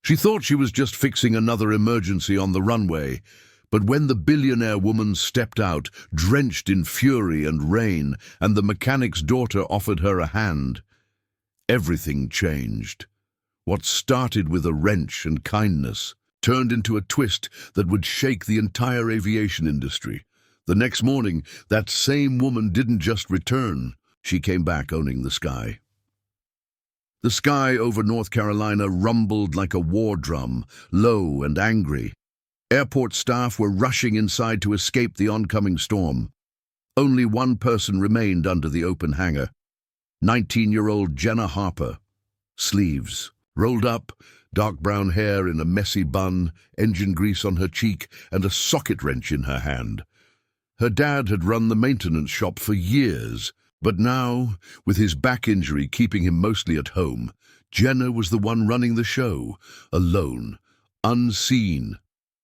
She thought she was just fixing another emergency on the runway, but when the billionaire woman stepped out, drenched in fury and rain, and the mechanic's daughter offered her a hand, everything changed. What started with a wrench and kindness turned into a twist that would shake the entire aviation industry. The next morning, that same woman didn't just return. She came back owning the sky. The sky over North Carolina rumbled like a war drum, low and angry. Airport staff were rushing inside to escape the oncoming storm. Only one person remained under the open hangar. 19-year-old Jenna Harper. Sleeves rolled up, dark brown hair in a messy bun, engine grease on her cheek, and a socket wrench in her hand. Her dad had run the maintenance shop for years, but now, with his back injury keeping him mostly at home, Jenna was the one running the show, alone, unseen,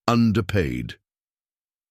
underpaid.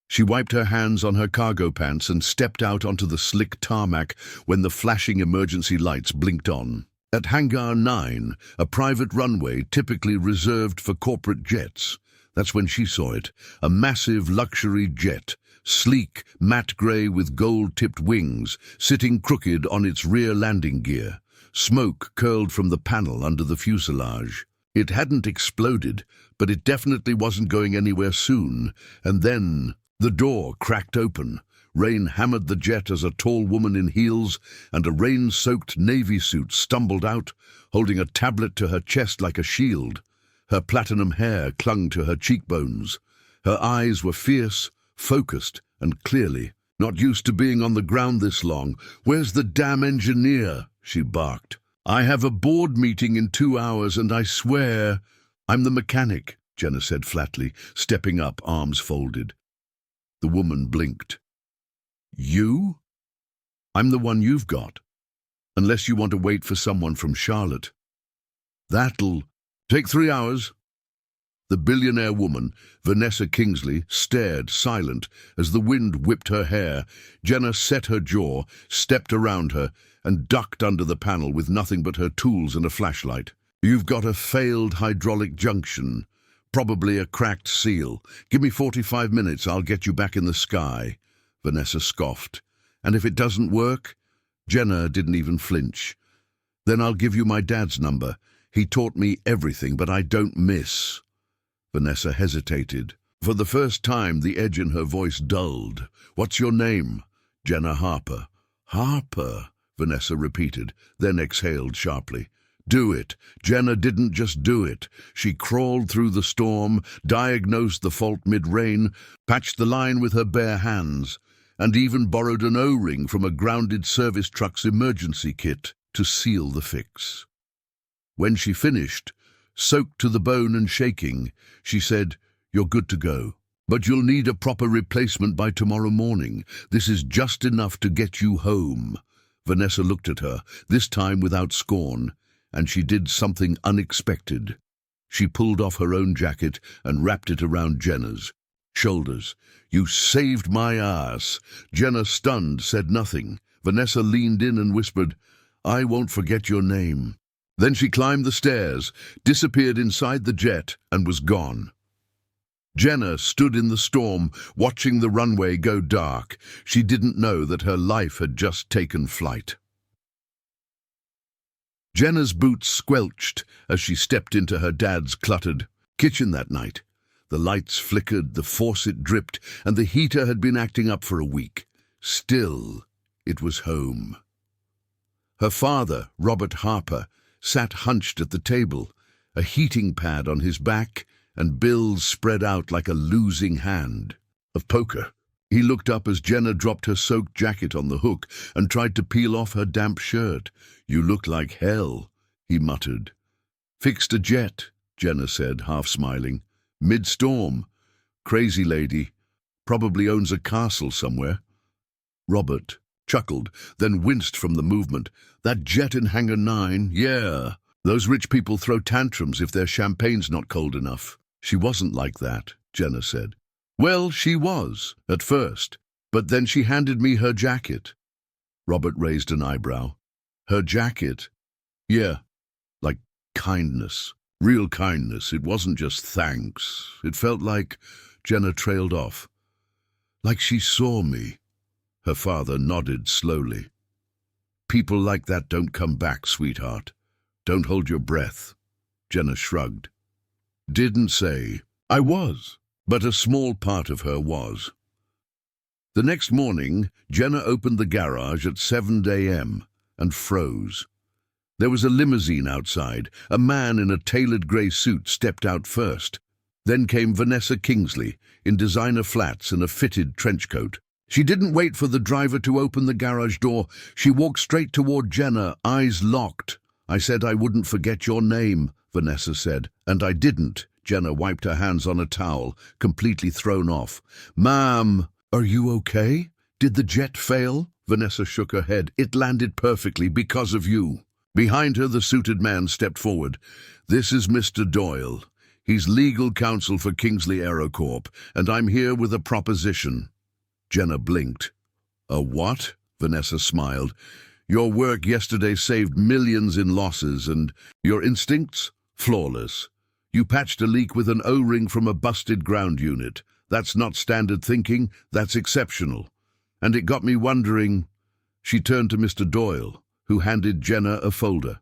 She wiped her hands on her cargo pants and stepped out onto the slick tarmac when the flashing emergency lights blinked on. At Hangar 9, a private runway typically reserved for corporate jets, that's when she saw it, a massive luxury jet, sleek, matte grey with gold-tipped wings, sitting crooked on its rear landing gear. Smoke curled from the panel under the fuselage. It hadn't exploded, but it definitely wasn't going anywhere soon, and then the door cracked open. Rain hammered the jet as a tall woman in heels and a rain-soaked navy suit stumbled out, holding a tablet to her chest like a shield. Her platinum hair clung to her cheekbones. Her eyes were fierce, focused, and clearly not used to being on the ground this long. "Where's the damn engineer?" she barked. "I have a board meeting in 2 hours, and I swear—" "I'm the mechanic," Jenna said flatly, stepping up, arms folded. The woman blinked. "You? I'm the one you've got. Unless you want to wait for someone from Charlotte. That'll take 3 hours." The billionaire woman, Vanessa Kingsley, stared, silent, as the wind whipped her hair. Jenna set her jaw, stepped around her, and ducked under the panel with nothing but her tools and a flashlight. "You've got a failed hydraulic junction. Probably a cracked seal. Give me 45 minutes, I'll get you back in the sky." Vanessa scoffed. "And if it doesn't work?" Jenna didn't even flinch. "Then I'll give you my dad's number. He taught me everything, but I don't miss." Vanessa hesitated. For the first time, the edge in her voice dulled. "What's your name?" "Jenna Harper." "Harper," Vanessa repeated, then exhaled sharply. "Do it." Jenna didn't just do it. She crawled through the storm, diagnosed the fault mid-rain, patched the line with her bare hands, and even borrowed an O-ring from a grounded service truck's emergency kit to seal the fix. When she finished, soaked to the bone and shaking, she said, "You're good to go. But you'll need a proper replacement by tomorrow morning. This is just enough to get you home." Vanessa looked at her, this time without scorn, and she did something unexpected. She pulled off her own jacket and wrapped it around Jenna's shoulders. "You saved my ass." Jenna, stunned, said nothing. Vanessa leaned in and whispered, "I won't forget your name." Then she climbed the stairs, disappeared inside the jet, and was gone. Jenna stood in the storm, watching the runway go dark. She didn't know that her life had just taken flight. Jenna's boots squelched as she stepped into her dad's cluttered kitchen that night. The lights flickered, the faucet dripped, and the heater had been acting up for a week. Still, it was home. Her father, Robert Harper, sat hunched at the table, a heating pad on his back and bills spread out like a losing hand of poker. He looked up as Jenna dropped her soaked jacket on the hook and tried to peel off her damp shirt. "You look like hell," he muttered. "Fixed a jet," Jenna said, half smiling. "Mid-storm. Crazy lady. Probably owns a castle somewhere." Robert chuckled, then winced from the movement. "That jet in Hangar 9, yeah. Those rich people throw tantrums if their champagne's not cold enough." "She wasn't like that," Jenna said. "Well, she was, at first, but then she handed me her jacket." Robert raised an eyebrow. "Her jacket?" "Yeah, like kindness." Real kindness. It wasn't just thanks. It felt like Jenna trailed off. Like she saw me. Her father nodded slowly. People like that don't come back, sweetheart. Don't hold your breath. Jenna shrugged. Didn't say. I was. But a small part of her was. The next morning, Jenna opened the garage at 7 a.m. and froze. There was a limousine outside. A man in a tailored grey suit stepped out first. Then came Vanessa Kingsley, in designer flats and a fitted trench coat. She didn't wait for the driver to open the garage door. She walked straight toward Jenna, eyes locked. I said I wouldn't forget your name, Vanessa said, and I didn't. Jenna wiped her hands on a towel, completely thrown off. Ma'am, are you okay? Did the jet fail? Vanessa shook her head. It landed perfectly because of you. Behind her, the suited man stepped forward. This is Mr. Doyle. He's legal counsel for Kingsley Aerocorp, and I'm here with a proposition. Jenna blinked. A what? Vanessa smiled. Your work yesterday saved millions in losses, and your instincts? Flawless. You patched a leak with an O-ring from a busted ground unit. That's not standard thinking, that's exceptional. And it got me wondering. She turned to Mr. Doyle, who handed Jenna a folder.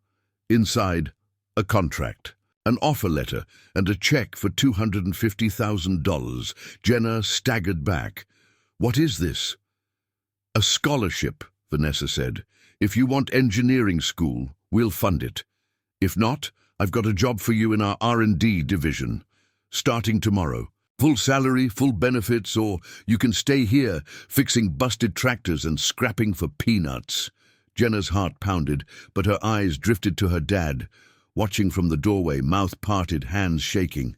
Inside, a contract, an offer letter, and a check for $250,000. Jenna staggered back. What is this? A scholarship, Vanessa said. If you want engineering school, we'll fund it. If not, I've got a job for you in our R&D division. Starting tomorrow. Full salary, full benefits, or you can stay here, fixing busted tractors and scrapping for peanuts. Jenna's heart pounded, but her eyes drifted to her dad, watching from the doorway, mouth parted, hands shaking.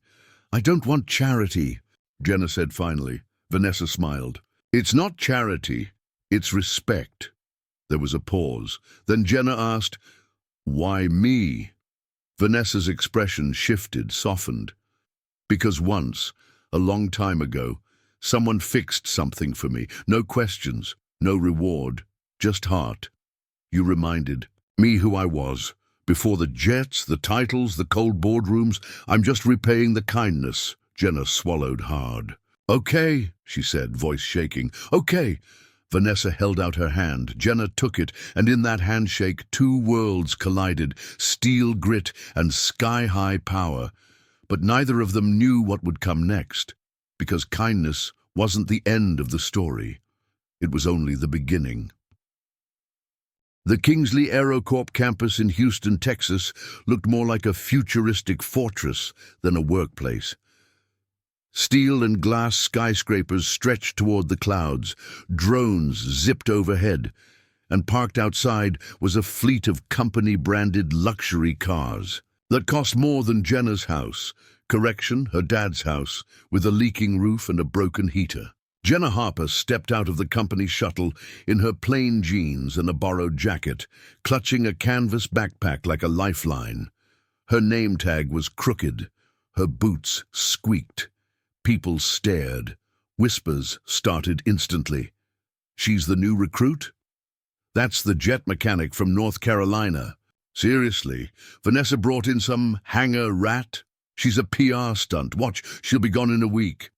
I don't want charity, Jenna said finally. Vanessa smiled. It's not charity, it's respect. There was a pause. Then Jenna asked, why me? Vanessa's expression shifted, softened. Because once, a long time ago, someone fixed something for me. No questions, no reward, just heart. You reminded me who I was. Before the jets, the titles, the cold boardrooms, I'm just repaying the kindness. Jenna swallowed hard. Okay, she said, voice shaking. Okay. Vanessa held out her hand. Jenna took it, and in that handshake, two worlds collided, steel grit and sky-high power. But neither of them knew what would come next, because kindness wasn't the end of the story. It was only the beginning. The Kingsley Aerocorp campus in Houston, Texas, looked more like a futuristic fortress than a workplace. Steel and glass skyscrapers stretched toward the clouds, drones zipped overhead, and parked outside was a fleet of company-branded luxury cars that cost more than Jenna's house, correction, her dad's house, with a leaking roof and a broken heater. Jenna Harper stepped out of the company shuttle in her plain jeans and a borrowed jacket, clutching a canvas backpack like a lifeline. Her name tag was crooked. Her boots squeaked. People stared. Whispers started instantly. She's the new recruit? That's the jet mechanic from North Carolina. Seriously, Vanessa brought in some hangar rat? She's a PR stunt. Watch, she'll be gone in a week.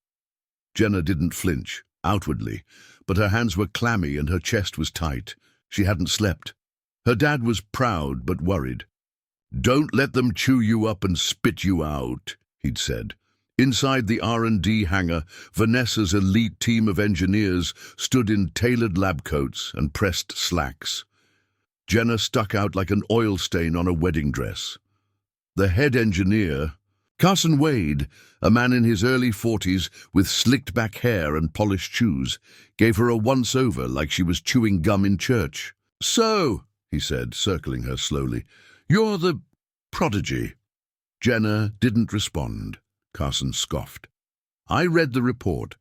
Jenna didn't flinch, outwardly, but her hands were clammy and her chest was tight. She hadn't slept. Her dad was proud but worried. Don't let them chew you up and spit you out, he'd said. Inside the R&D hangar, Vanessa's elite team of engineers stood in tailored lab coats and pressed slacks. Jenna stuck out like an oil stain on a wedding dress. The head engineer, Carson Wade, a man in his early 40s with slicked-back hair and polished shoes, gave her a once-over like she was chewing gum in church. So, he said, circling her slowly, you're the prodigy. Jenna didn't respond. Carson scoffed. I read the report.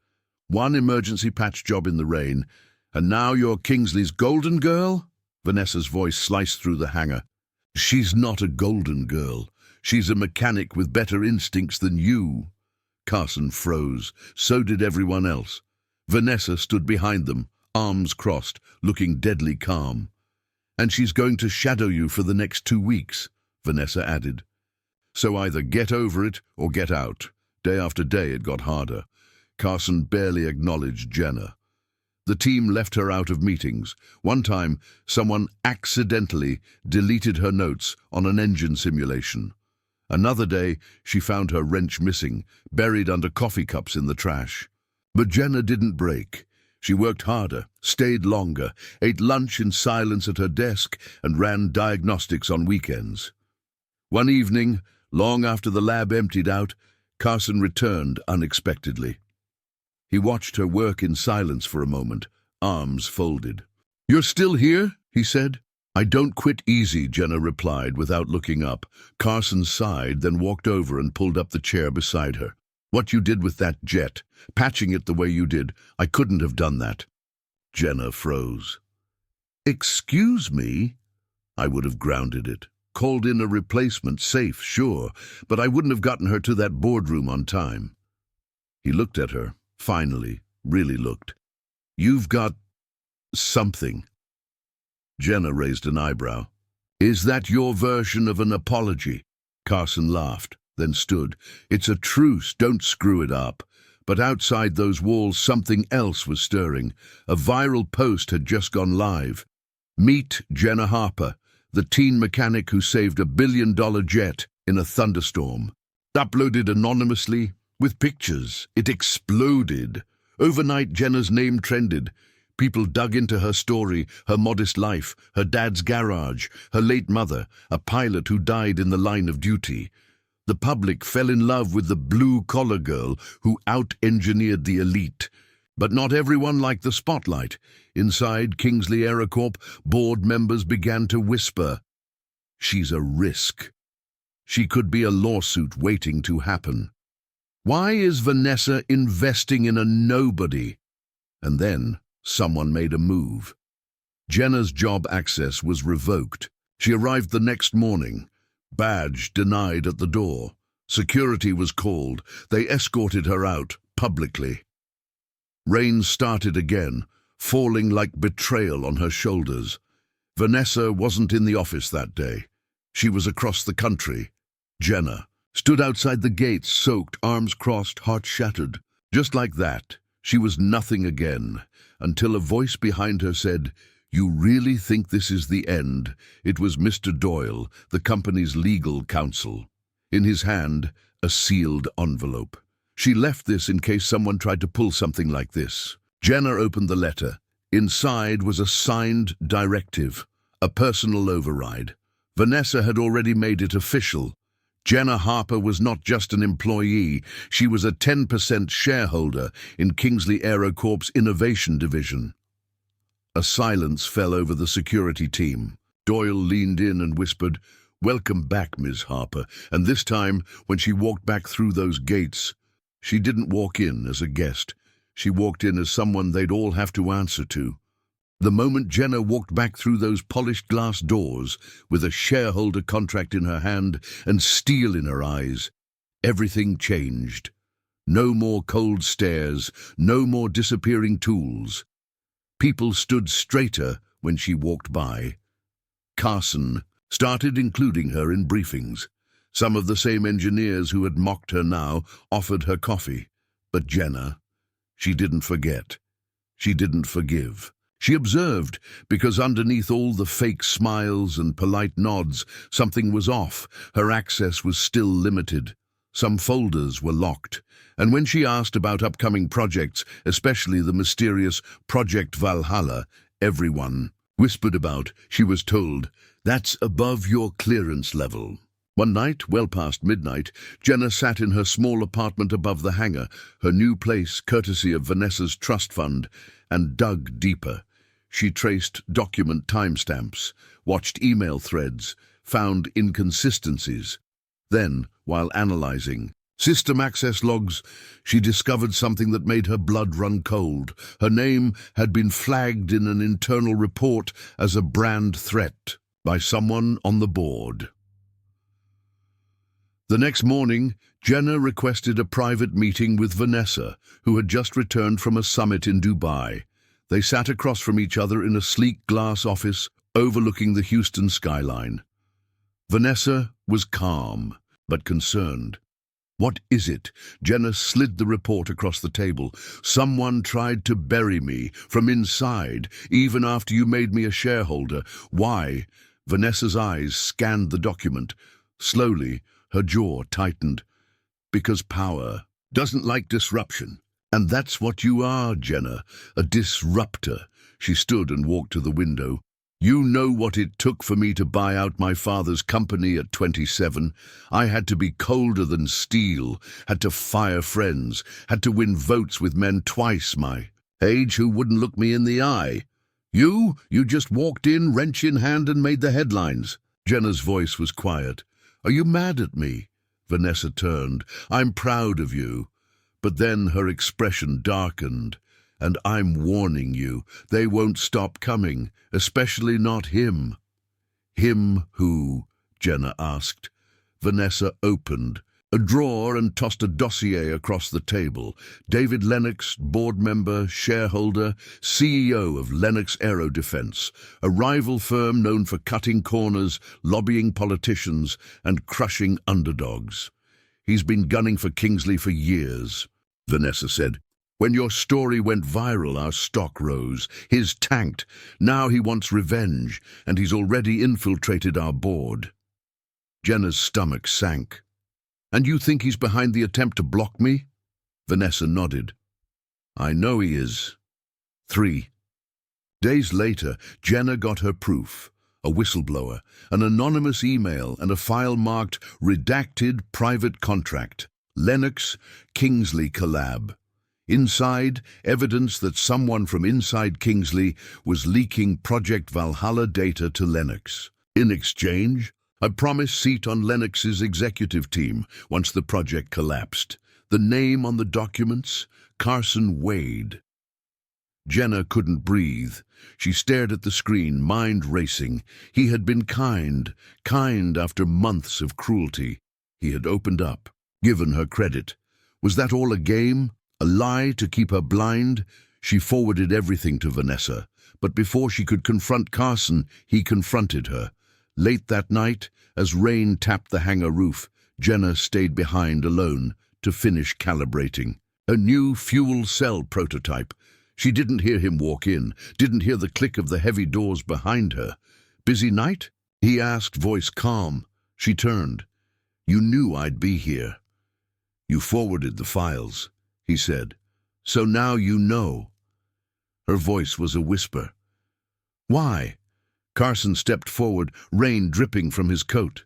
One emergency patch job in the rain, and now you're Kingsley's golden girl? Vanessa's voice sliced through the hangar. She's not a golden girl. She's a mechanic with better instincts than you. Carson froze. So did everyone else. Vanessa stood behind them, arms crossed, looking deadly calm. And she's going to shadow you for the next 2 weeks, Vanessa added. So either get over it or get out. Day after day it got harder. Carson barely acknowledged Jenna. The team left her out of meetings. One time, someone accidentally deleted her notes on an engine simulation. Another day, she found her wrench missing, buried under coffee cups in the trash. But Jenna didn't break. She worked harder, stayed longer, ate lunch in silence at her desk, and ran diagnostics on weekends. One evening, long after the lab emptied out, Carson returned unexpectedly. He watched her work in silence for a moment, arms folded. "You're still here?" he said. "I don't quit easy," Jenna replied without looking up. Carson sighed, then walked over and pulled up the chair beside her. "What you did with that jet, patching it the way you did, I couldn't have done that." Jenna froze. "Excuse me?" "I would have grounded it. Called in a replacement, safe, sure, but I wouldn't have gotten her to that boardroom on time." He looked at her, finally, really looked. "You've got something." Jenna raised an eyebrow. "Is that your version of an apology?" Carson laughed, then stood. "It's a truce, don't screw it up." But outside those walls something else was stirring. A viral post had just gone live. "Meet Jenna Harper, the teen mechanic who saved $1 billion jet in a thunderstorm." Uploaded anonymously, with pictures. It exploded. Overnight, Jenna's name trended. People dug into her story, her modest life, her dad's garage, her late mother, a pilot who died in the line of duty. The public fell in love with the blue-collar girl who out-engineered the elite. But not everyone liked the spotlight. Inside Kingsley Aerocorp, board members began to whisper, "She's a risk. She could be a lawsuit waiting to happen. Why is Vanessa investing in a nobody?" And then someone made a move. Jenna's job access was revoked. She arrived the next morning. Badge denied at the door. Security was called. They escorted her out, publicly. Rain started again, falling like betrayal on her shoulders. Vanessa wasn't in the office that day. She was across the country. Jenna stood outside the gates, soaked, arms crossed, heart shattered. Just like that, she was nothing again, until a voice behind her said, "You really think this is the end?" It was Mr. Doyle, the company's legal counsel. In his hand, a sealed envelope. She left this in case someone tried to pull something like this. Jenna opened the letter. Inside was a signed directive, a personal override. Vanessa had already made it official. Jenna Harper was not just an employee, she was a 10% shareholder in Kingsley Aerocorp's innovation division. A silence fell over the security team. Doyle leaned in and whispered, "Welcome back, Ms. Harper." And this time, when she walked back through those gates, she didn't walk in as a guest. She walked in as someone they'd all have to answer to. The moment Jenna walked back through those polished glass doors, with a shareholder contract in her hand and steel in her eyes, everything changed. No more cold stares, no more disappearing tools. People stood straighter when she walked by. Carson started including her in briefings. Some of the same engineers who had mocked her now offered her coffee. But Jenna, she didn't forget. She didn't forgive. She observed, because underneath all the fake smiles and polite nods, something was off. Her access was still limited. Some folders were locked. And when she asked about upcoming projects, especially the mysterious Project Valhalla, everyone whispered about, she was told, "That's above your clearance level." One night, well past midnight, Jenna sat in her small apartment above the hangar, her new place courtesy of Vanessa's trust fund, and dug deeper. She traced document timestamps, watched email threads, found inconsistencies. Then, while analyzing system access logs, she discovered something that made her blood run cold. Her name had been flagged in an internal report as a brand threat by someone on the board. The next morning, Jenna requested a private meeting with Vanessa, who had just returned from a summit in Dubai. They sat across from each other in a sleek glass office overlooking the Houston skyline. Vanessa was calm. but concerned. "What is it?" Jenna slid the report across the table. "Someone tried to bury me from inside, even after you made me a shareholder. Why?" Vanessa's eyes scanned the document. Slowly, her jaw tightened. "Because power doesn't like disruption. And that's what you are, Jenna, a disruptor." She stood and walked to the window. "You know what it took for me to buy out my father's company at 27. I had to be colder than steel, had to fire friends, had to win votes with men twice my age who wouldn't look me in the eye. You just walked in, wrench in hand, and made the headlines." Jenna's voice was quiet. "Are you mad at me?" Vanessa turned. "I'm proud of you." But then her expression darkened. "And I'm warning you, they won't stop coming, especially not him." "Him who?" Jenna asked. Vanessa opened a drawer and tossed a dossier across the table. David Lennox, board member, shareholder, CEO of Lennox Aerodefense, a rival firm known for cutting corners, lobbying politicians, and crushing underdogs. "He's been gunning for Kingsley for years," Vanessa said. "When your story went viral, our stock rose. His tanked. Now he wants revenge, and he's already infiltrated our board." Jenna's stomach sank. "And you think he's behind the attempt to block me?" Vanessa nodded. "I know he is." 3 days later, Jenna got her proof. A whistleblower, an anonymous email, and a file marked "Redacted Private Contract. Lennox Kingsley Collab." Inside, evidence that someone from inside Kingsley was leaking Project Valhalla data to Lennox. In exchange, a promised seat on Lennox's executive team once the project collapsed. The name on the documents? Carson Wade. Jenna couldn't breathe. She stared at the screen, mind racing. He had been kind after months of cruelty. He had opened up, given her credit. Was that all a game? A lie to keep her blind? She forwarded everything to Vanessa, but before she could confront Carson, he confronted her. Late that night, as rain tapped the hangar roof, Jenna stayed behind alone to finish calibrating. A new fuel cell prototype. She didn't hear him walk in, didn't hear the click of the heavy doors behind her. "Busy night?" he asked, voice calm. She turned. "You knew I'd be here." "You forwarded the files," he said. "So now you know." Her voice was a whisper. "Why?" Carson stepped forward, rain dripping from his coat.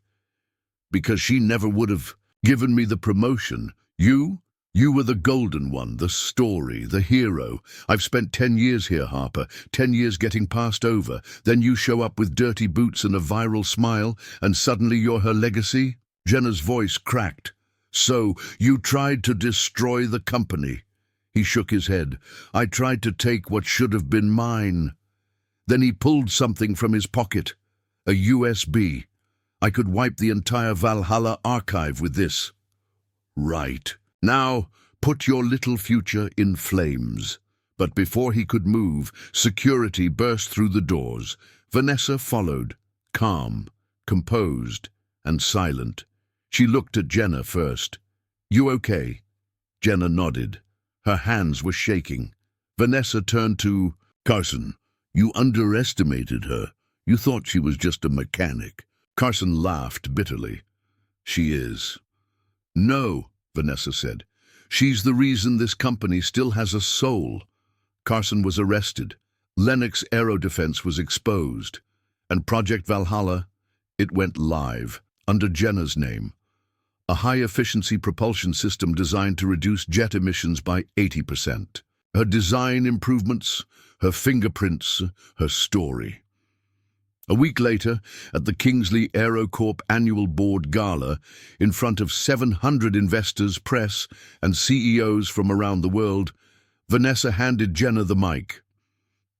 "Because she never would have given me the promotion. You were the golden one, the story, the hero. I've spent 10 years here, Harper, 10 years getting passed over. Then you show up with dirty boots and a viral smile, and suddenly you're her legacy?" Jenna's voice cracked. "So you tried to destroy the company." He shook his head. "I tried to take what should have been mine." Then he pulled something from his pocket. A USB. "I could wipe the entire Valhalla archive with this." "Right. Now, put your little future in flames." But before he could move, security burst through the doors. Vanessa followed, calm, composed, and silent. She looked at Jenna first. "You okay?" Jenna nodded. Her hands were shaking. Vanessa turned to Carson. "You underestimated her. You thought she was just a mechanic." Carson laughed bitterly. "She is." "No," Vanessa said. "She's the reason this company still has a soul." Carson was arrested. Lennox Aerodefense was exposed. And Project Valhalla, it went live, under Jenna's name. A high-efficiency propulsion system designed to reduce jet emissions by 80%. Her design improvements, her fingerprints, her story. A week later, at the Kingsley AeroCorp Annual Board Gala, in front of 700 investors, press, and CEOs from around the world, Vanessa handed Jenna the mic.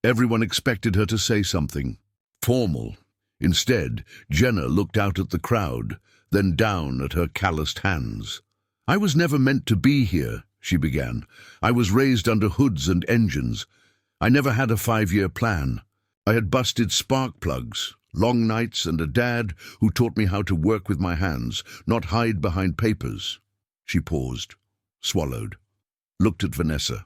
Everyone expected her to say something formal. Instead, Jenna looked out at the crowd, then down at her calloused hands. "I was never meant to be here," she began. "I was raised under hoods and engines. I never had a 5-year plan. I had busted spark plugs, Long nights and a dad who taught me how to work with my hands, not hide behind papers. She paused, swallowed, looked at Vanessa.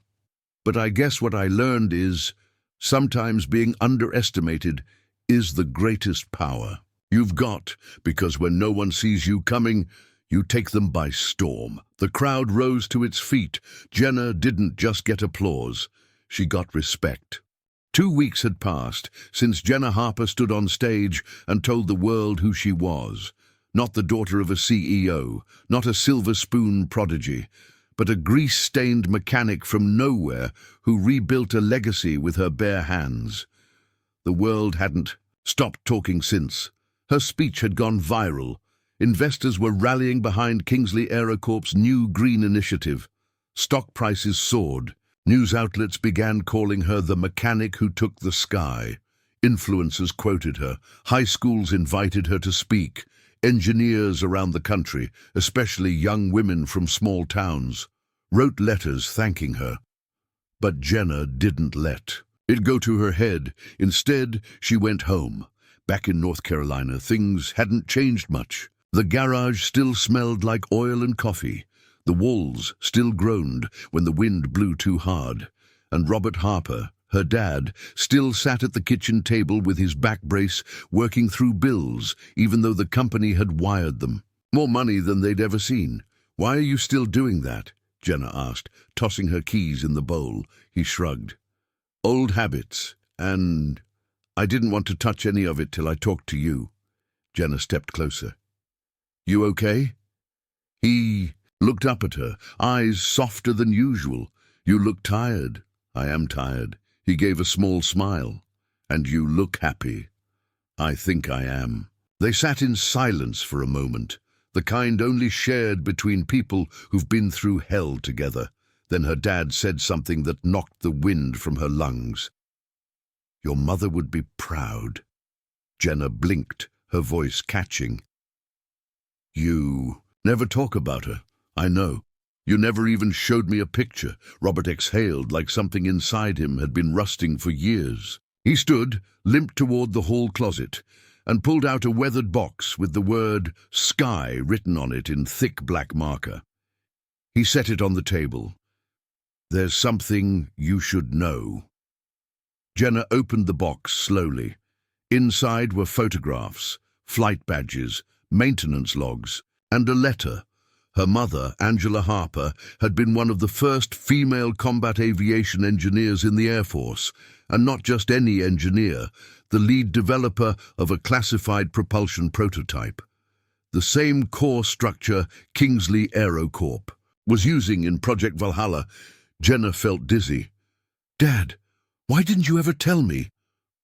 But I guess what I learned is, sometimes being underestimated is the greatest power you've got, because when no one sees you coming, you take them by storm. The crowd rose to its feet. Jenna didn't just get applause, she got respect. 2 weeks had passed since Jenna Harper stood on stage and told the world who she was. Not the daughter of a CEO, not a silver spoon prodigy, but a grease-stained mechanic from nowhere who rebuilt a legacy with her bare hands. The world hadn't stopped talking since. Her speech had gone viral. Investors were rallying behind Kingsley Aerocorp's new green initiative. Stock prices soared. News outlets began calling her the mechanic who took the sky. Influencers quoted her. High schools invited her to speak. Engineers around the country, especially young women from small towns, wrote letters thanking her. But Jenna didn't let it go to her head. Instead, she went home. Back in North Carolina, things hadn't changed much. The garage still smelled like oil and coffee. The walls still groaned when the wind blew too hard. And Robert Harper, her dad, still sat at the kitchen table with his back brace, working through bills, even though the company had wired them. More money than they'd ever seen. "Why are you still doing that?" Jenna asked, tossing her keys in the bowl. He shrugged. "Old habits, and I didn't want to touch any of it till I talked to you." Jenna stepped closer. "You okay?" He looked up at her, eyes softer than usual. "You look tired." "I am tired." He gave a small smile. "And you look happy." "I think I am." They sat in silence for a moment, the kind only shared between people who've been through hell together. Then her dad said something that knocked the wind from her lungs. "Your mother would be proud." Jenna blinked, her voice catching. "You never talk about her. I know. You never even showed me a picture." Robert exhaled like something inside him had been rusting for years. He stood, limped toward the hall closet, and pulled out a weathered box with the word "Sky" written on it in thick black marker. He set it on the table. "There's something you should know." Jenna opened the box slowly. Inside were photographs, flight badges, maintenance logs, and a letter. Her mother, Angela Harper, had been one of the first female combat aviation engineers in the Air Force, and not just any engineer, the lead developer of a classified propulsion prototype. The same core structure Kingsley Aerocorp was using in Project Valhalla. Jenna felt dizzy. "Dad, why didn't you ever tell me?"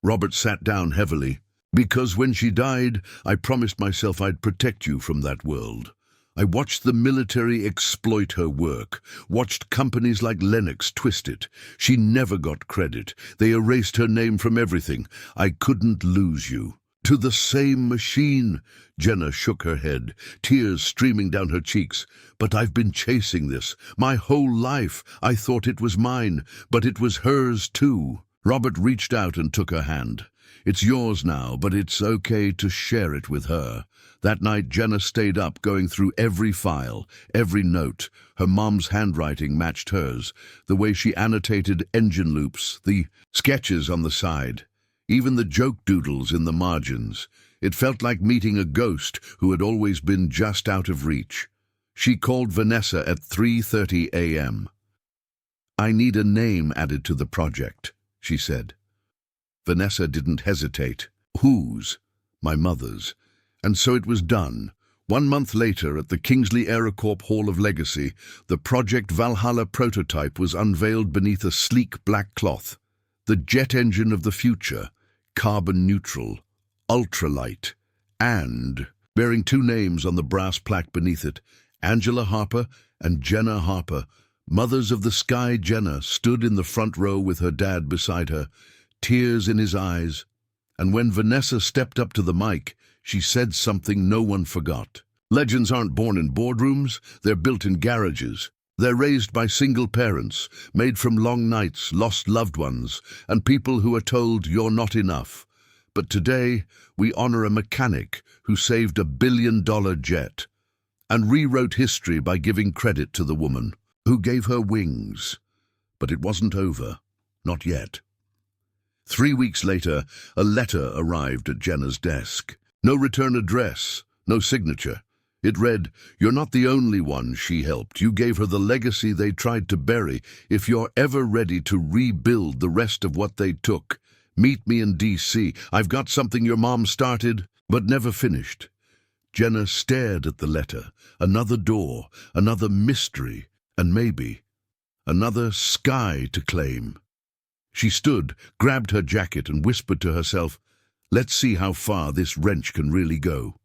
Robert sat down heavily. "Because when she died, I promised myself I'd protect you from that world. I watched the military exploit her work, watched companies like Lennox twist it. She never got credit. They erased her name from everything. I couldn't lose you." "To the same machine." Jenna shook her head, tears streaming down her cheeks. "But I've been chasing this. My whole life. I thought it was mine, but it was hers too." Robert reached out and took her hand. "It's yours now, but it's okay to share it with her." That night, Jenna stayed up, going through every file, every note. Her mom's handwriting matched hers, the way she annotated engine loops, the sketches on the side, even the joke doodles in the margins. It felt like meeting a ghost who had always been just out of reach. She called Vanessa at 3:30 a.m. "I need a name added to the project," she said. Vanessa didn't hesitate. "Whose?" "My mother's." And so it was done. 1 month later, at the Kingsley Aerocorp Hall of Legacy, the Project Valhalla prototype was unveiled beneath a sleek black cloth. The jet engine of the future, carbon neutral, ultralight, and bearing 2 names on the brass plaque beneath it, Angela Harper and Jenna Harper, mothers of the sky. Jenna stood in the front row with her dad beside her, tears in his eyes. And when Vanessa stepped up to the mic, she said something no one forgot. "Legends aren't born in boardrooms, they're built in garages. They're raised by single parents, made from long nights, lost loved ones, and people who are told you're not enough. But today, we honor a mechanic who saved a $1 billion jet and rewrote history by giving credit to the woman who gave her wings. But it wasn't over. Not yet. 3 weeks later, a letter arrived at Jenna's desk. No return address, no signature. It read, "You're not the only one she helped. You gave her the legacy they tried to bury. If you're ever ready to rebuild the rest of what they took, meet me in D.C. I've got something your mom started, but never finished." Jenna stared at the letter. Another door, another mystery, and maybe another sky to claim. She stood, grabbed her jacket, and whispered to herself, "Let's see how far this wrench can really go."